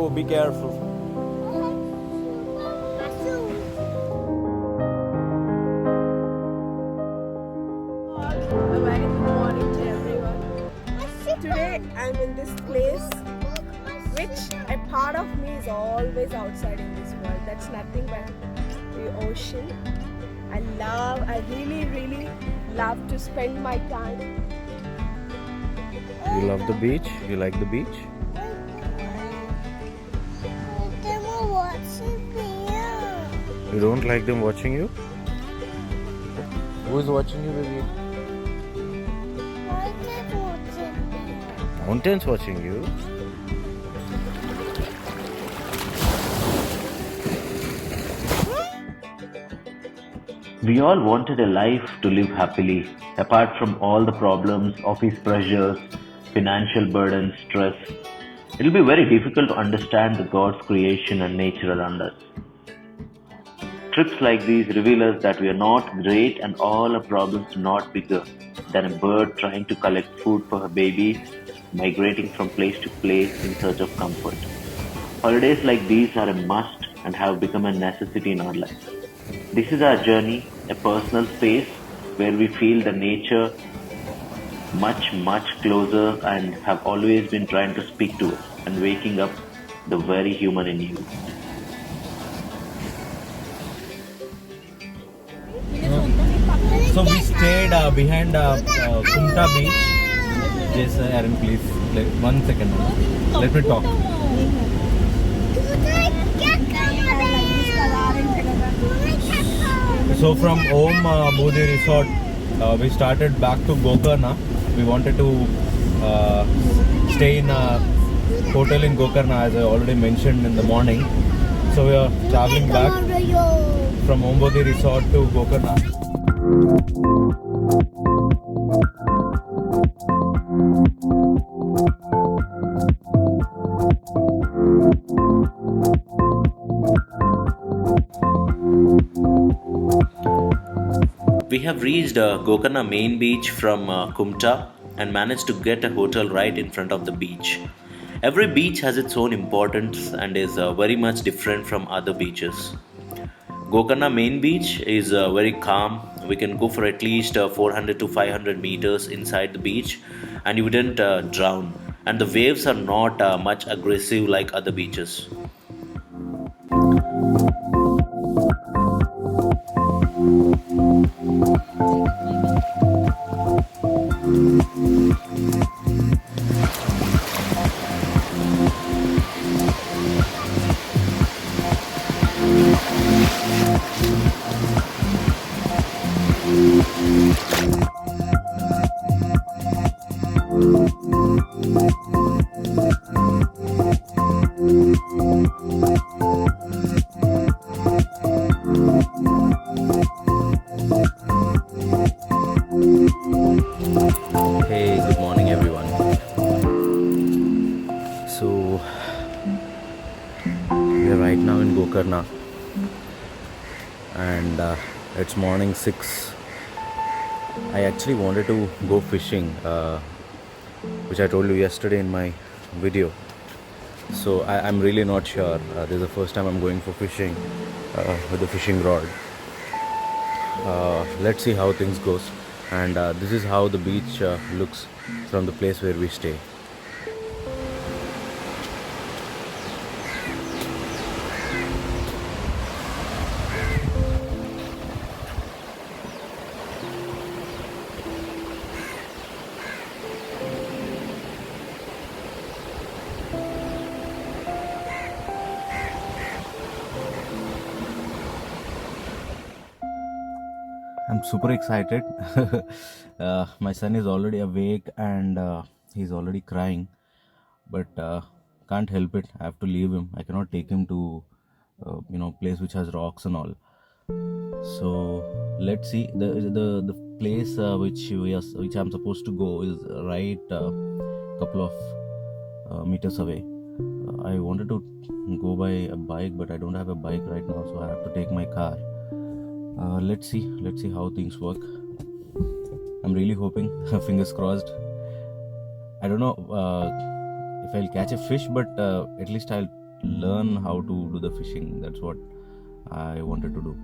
so be careful. A very good morning to everyone. Today I'm in this place which a part of me is always outside in this world. That's nothing but the ocean. I really love to spend my time. You love the beach? You like the beach? They were watching me. You don't like them watching you? Who is watching you, baby? Why they watching me? Mountains watching you? We all wanted a life to live happily, apart from all the problems, office pressures, financial burdens, stress. It will be very difficult to understand the God's creation and nature around us. Trips like these reveal us that we are not great and all our problems are not bigger than a bird trying to collect food for her babies, migrating from place to place in search of comfort. Holidays like these are a must and have become a necessity in our lives. This is our journey, a personal space where we feel the nature much closer and have always been trying to speak to us and waking up the very human in you. So we stayed behind Kumta beach. Yes, Aaron, please. 1 second. Let me talk. So from Om Bodhi Resort, we started back to Gokarna. We wanted to stay in a hotel in Gokarna, as I already mentioned in the morning. So we are traveling back from Om Bodhi Resort to Gokarna. We have reached Gokarna main beach from Kumta and managed to get a hotel right in front of the beach. Every beach has its own importance and is very much different from other beaches. Gokarna main beach is very calm. We can go for at least 400 to 500 meters inside the beach and you wouldn't drown. And the waves are not much aggressive like other beaches. Hey, good morning, everyone. So we are right now in Gokarna, and it's morning 6. I actually wanted to go fishing, which I told you yesterday in my video. So I'm really not sure. This is the first time I'm going for fishing with a fishing rod. Let's see how things goes. And this is how the beach looks from the place where we stay. I'm super excited. My son is already awake and he's already crying, but can't help it. I have to leave him. I cannot take him to place which has rocks and all. So let's see. The place which I'm supposed to go is right couple of meters away. I wanted to go by a bike, but I don't have a bike right now, so I have to take my car. Let's see how things work. I'm really hoping, fingers crossed. I don't know if I'll catch a fish, but at least I'll learn how to do the fishing. That's what I wanted to do.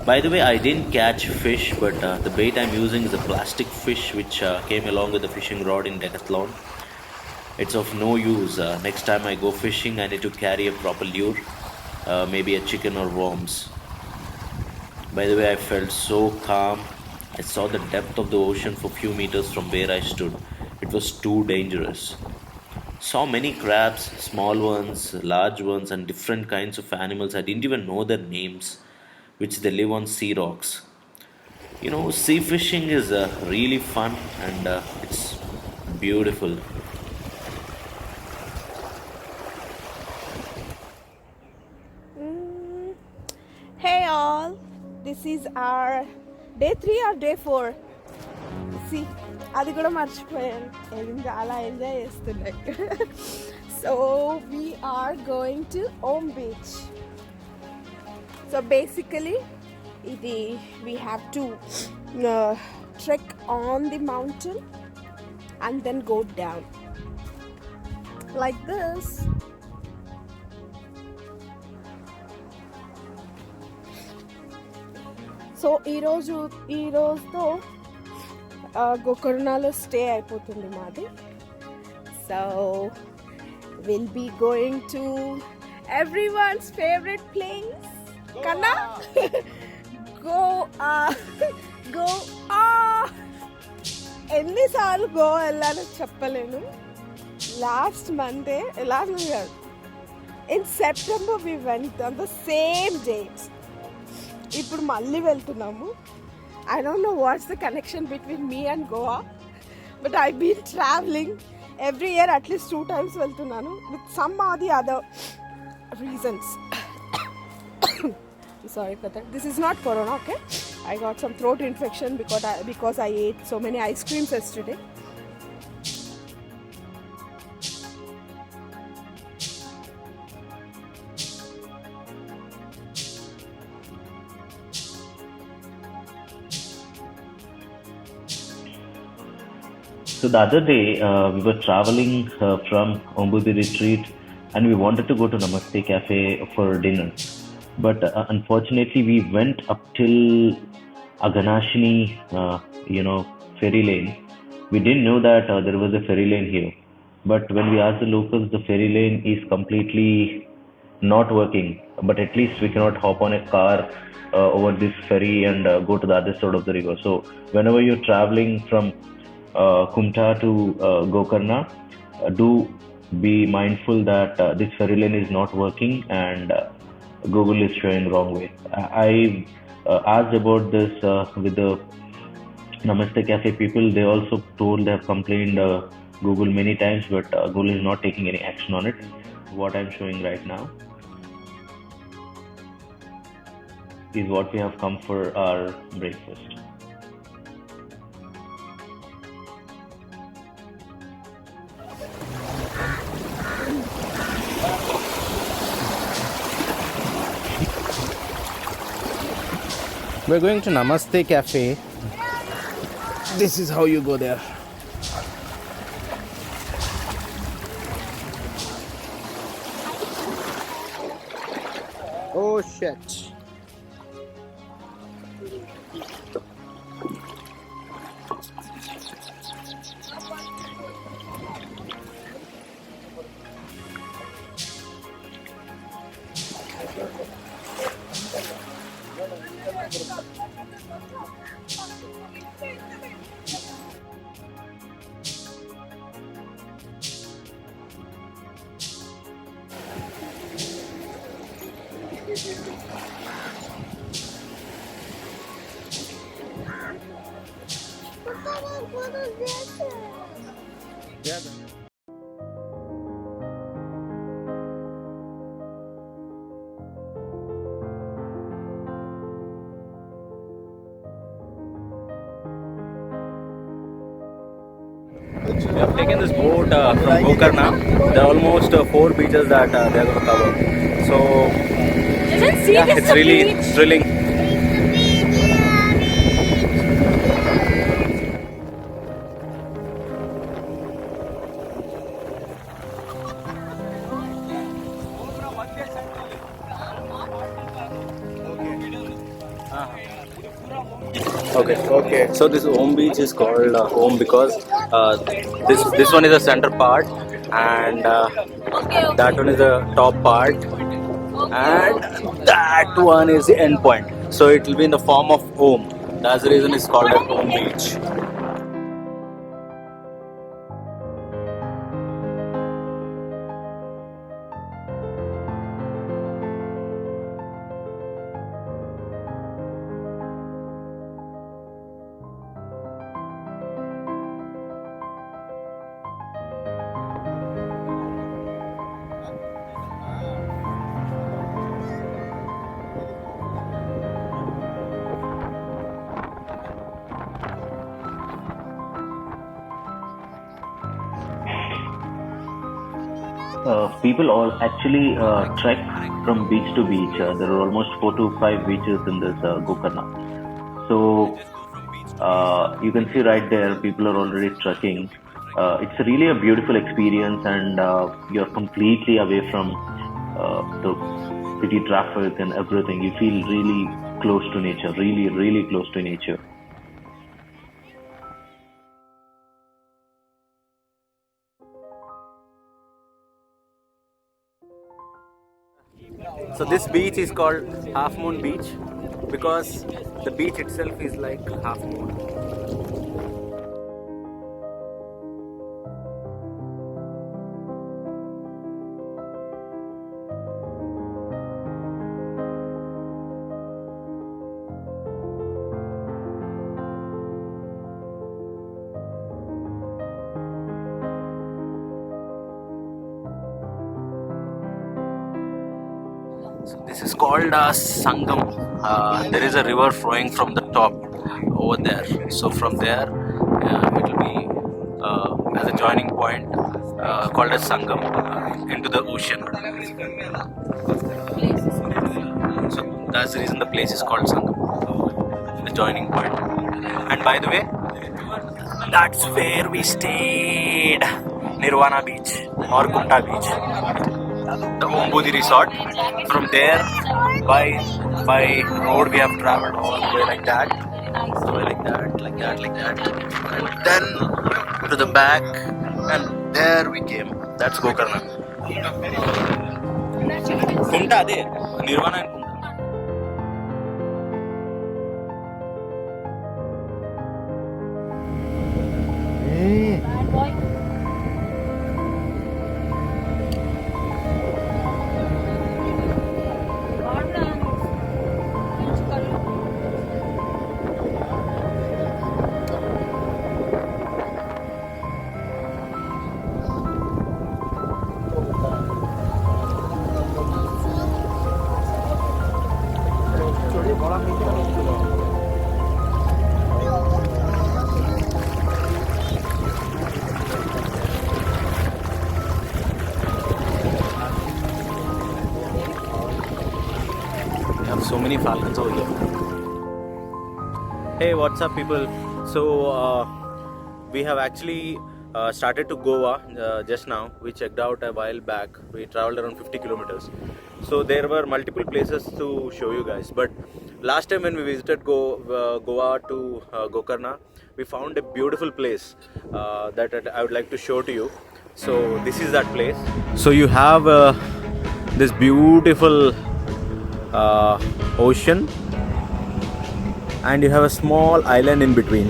By the way, I didn't catch fish, but the bait I'm using is a plastic fish which came along with the fishing rod in Decathlon. It's of no use. Next time I go fishing, I need to carry a proper lure, maybe a chicken or worms. By the way, I felt so calm. I saw the depth of the ocean for few meters from where I stood. It was too dangerous. Saw many crabs, small ones, large ones, and different kinds of animals. I didn't even know their names, which they live on sea rocks. You know, sea fishing is really fun and it's beautiful. Hey all, this is our day 3 or day 4. See, అది కూడా మర్చిపోయాను. ఇంకా అలా enjoy చేస్తున్నాయి. So we are going to Om Beach. So basically, we have to trek on the mountain and then go down like this. So ఈరోజుతో గోకర్ణలో stay అయిపోతుంది మాది. So we'll be going to everyone's favorite place. Kanna? Go ఎన్నిసార్లు గోవా వెళ్ళాలో చెప్పలేను. Last month కాదు, in September we went on the same dates. ఇప్పుడు మళ్ళీ వెళ్తున్నాము. I don't know what's the connection between me and Goa, but I been travelling every year at least 2 times వెళ్తున్నాను with some or the other reasons. Sorry for that. This is not corona, okay? I got some throat infection because I ate so many ice creams yesterday. So the other day, we were traveling from Ombudi retreat and we wanted to go to Namaste Cafe for dinner. But unfortunately, we went up till Aganashini, ferry lane. We didn't know that there was a ferry lane here. But when we asked the locals, the ferry lane is completely not working. But at least we cannot hop on a car over this ferry and go to the other side of the river. So whenever you're traveling from Kumta to Gokarna, do be mindful that this ferry lane is not working and Google is showing wrong way. I asked about this with the Namaste Cafe people. They also told they have complained Google many times, but Google is not taking any action on it. What I'm showing right now is what we have come for our breakfast. We're going to Namaste Cafe. This is how you go there. Oh shit. Yeah. We have taken this boat from Gokarna. There are almost 4 beaches that they are going to cover. So yeah, it's really thrilling. Okay. So this Om beach is called Om because this one is the center part, and that one is the top part, and that one is the end point. So it will be in the form of Om. That's the reason it's called as Om beach. People all actually trek from beach to beach. There are almost 4 to 5 beaches in this Gokarna. So you can see right there, people are already trekking. It's really a beautiful experience, and you're completely away from the city traffic and everything. You feel really close to nature, really close to nature. So this beach is called Half Moon Beach because the beach itself is like half moon. So this is called Sangam. There is a river flowing from the top over there. So from there, it will be as a joining point called as Sangam into the ocean. So that's the reason the place is called Sangam, the joining point. And by the way, that's where we stayed, Nirvana Beach or Kumta Beach. The Ombudi resort. From there, by road we have traveled all the way like that, and then to the back, and there we came. That's Gokarna. Kumta ade, Nirvana and Kumta. So many falcons over here. Hey, what's up, people? So we have actually started to Goa just now. We checked out a while back. We traveled around 50 kilometers. So there were multiple places to show you guys. But last time when we visited Goa to Gokarna, we found a beautiful place that I would like to show to you. So this is that place. So you have this beautiful ocean, and you have a small island in between.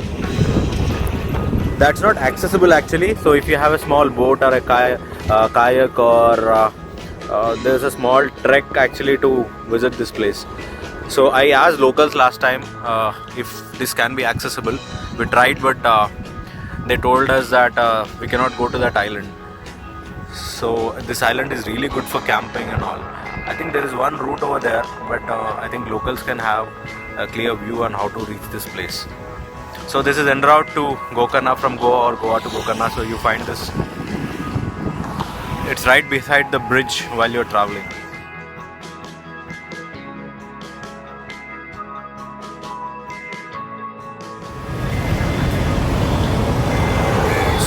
That's not accessible actually. So if you have a small boat or a kayak or there's a small trek actually to visit this place. So I asked locals last time if this can be accessible. We tried, but they told us that we cannot go to that island. So this island is really good for camping and all. I think there is one route over there, but I think locals can have a clear view on how to reach this place. So this is en route to Gokarna from Goa or Goa to Gokarna. So you find this. It's right beside the bridge while you're traveling.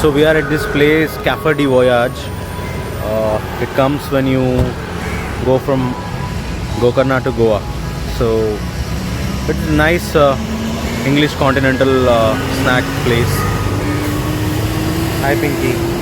So we are at this place, Café de Voyage. It comes when you go from Gokarna to Goa. So it's a nice English continental snack place. Hi Pinky.